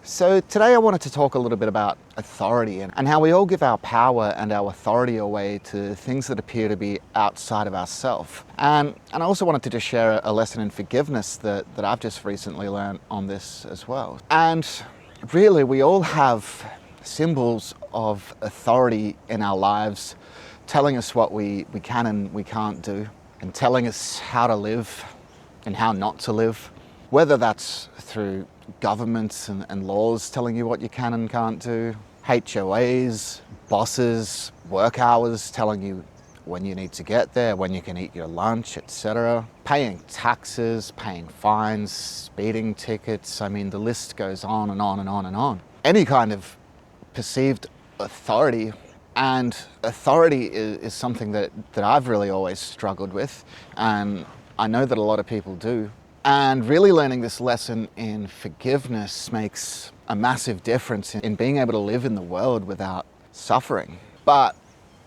So today I wanted to talk a little bit about authority and how we all give our power and our authority away to things that appear to be outside of ourselves. And I also wanted to just share a lesson in forgiveness that I've just recently learned on this as well. And really, we all have symbols of authority in our lives telling us what we can and we can't do, and telling us how to live and how not to live, whether that's through governments and laws telling you what you can and can't do, HOAs, bosses, work hours telling you when you need to get there, when you can eat your lunch, etc. Paying taxes, paying fines, speeding tickets. I mean, the list goes on and on and on and on. Any kind of perceived authority. And authority is something that I've really always struggled with, and I know that a lot of people do. And really learning this lesson in forgiveness makes a massive difference in being able to live in the world without suffering. But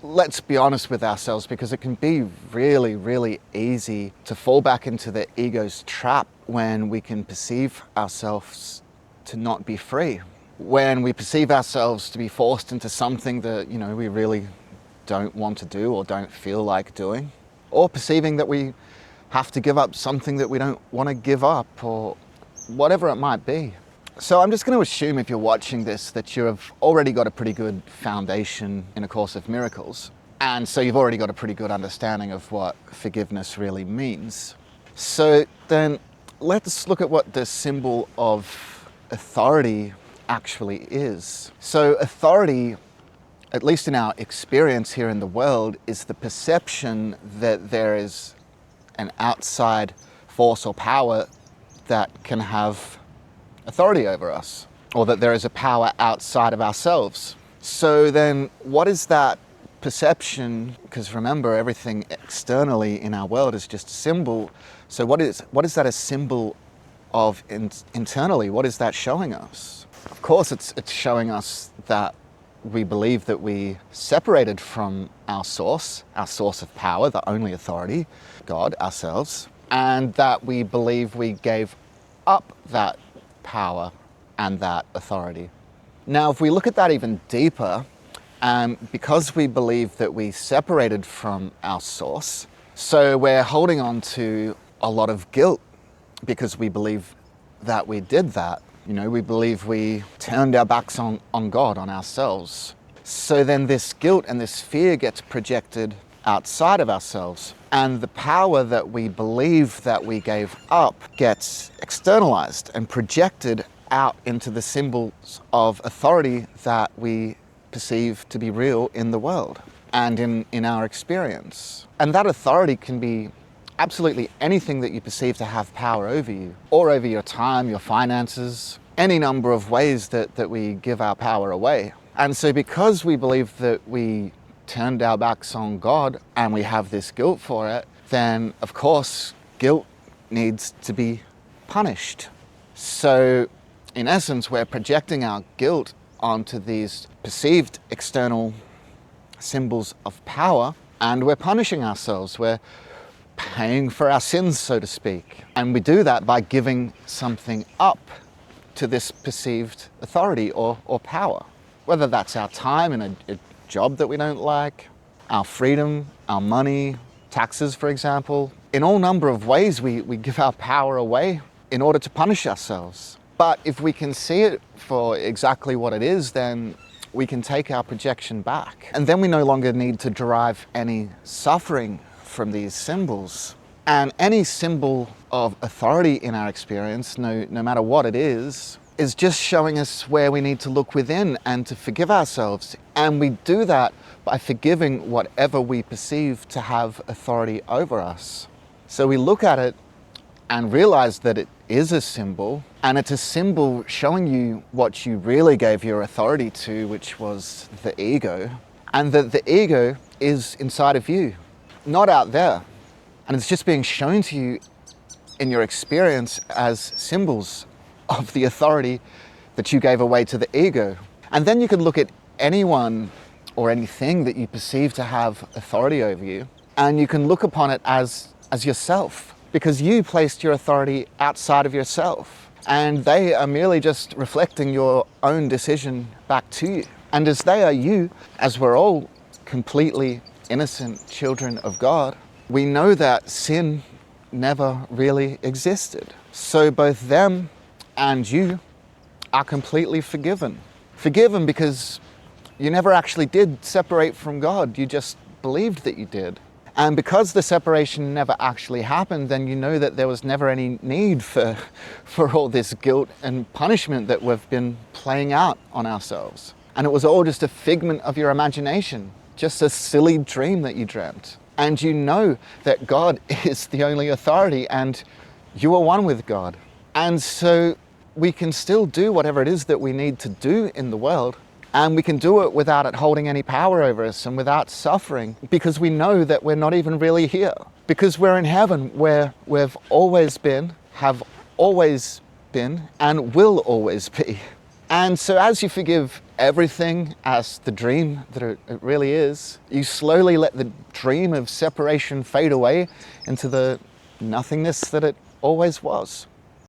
let's be honest with ourselves, because it can be really, really easy to fall back into the ego's trap when we can perceive ourselves to not be free. When we perceive ourselves to be forced into something that, we really don't want to do or don't feel like doing, or perceiving that we have to give up something that we don't want to give up, or whatever it might be. So I'm just going to assume, if you're watching this, that you have already got a pretty good foundation in A Course of Miracles, and so you've already got a pretty good understanding of what forgiveness really means. So then let's look at what the symbol of authority actually is. So authority, at least in our experience here in the world, is the perception that there is an outside force or power that can have authority over us, or that there is a power outside of ourselves. So then what is that perception? Because remember, everything externally in our world is just a symbol. So what is that a symbol of internally? What is that showing us? Of course, it's showing us that we believe that we separated from our source of power, the only authority, God, ourselves, and that we believe we gave up that power and that authority. Now, if we look at that even deeper, because we believe that we separated from our source, so we're holding on to a lot of guilt because we believe that we did that. We believe we turned our backs on God, on ourselves. So then this guilt and this fear gets projected outside of ourselves, and the power that we believe that we gave up gets externalized and projected out into the symbols of authority that we perceive to be real in the world and in our experience. And that authority can be absolutely anything that you perceive to have power over you, or over your time, your finances, any number of ways that we give our power away. And so because we believe that we turned our backs on God and we have this guilt for it, then of course guilt needs to be punished. So in essence, we're projecting our guilt onto these perceived external symbols of power, and we're punishing ourselves. We're paying for our sins, so to speak. And we do that by giving something up to this perceived authority or power. Whether that's our time in a job that we don't like, our freedom, our money, taxes, for example. In all number of ways, we give our power away in order to punish ourselves. But if we can see it for exactly what it is, then we can take our projection back. And then we no longer need to derive any suffering from these symbols. And any symbol of authority in our experience, no matter what it is just showing us where we need to look within and to forgive ourselves. And we do that by forgiving whatever we perceive to have authority over us. So we look at it and realize that it is a symbol, and it's a symbol showing you what you really gave your authority to, which was the ego, and that the ego is inside of you, not out there. And it's just being shown to you in your experience as symbols of the authority that you gave away to the ego. And then you can look at anyone or anything that you perceive to have authority over you, and you can look upon it as yourself, because you placed your authority outside of yourself. and they are merely just reflecting your own decision back to you. And as they are you, as we're all completely innocent children of God, we know that sin never really existed. So both them and you are completely forgiven. Forgiven because you never actually did separate from God, you just believed that you did. And because the separation never actually happened, then you know that there was never any need for all this guilt and punishment that we've been playing out on ourselves. And it was all just a figment of your imagination, just a silly dream that you dreamt. And you know that God is the only authority and you are one with God. And so we can still do whatever it is that we need to do in the world, and we can do it without it holding any power over us and without suffering, because we know that we're not even really here. Because we're in heaven where we've always been, have always been, and will always be. And so as you forgive everything as the dream that it really is, you slowly let the dream of separation fade away into the nothingness that it always was.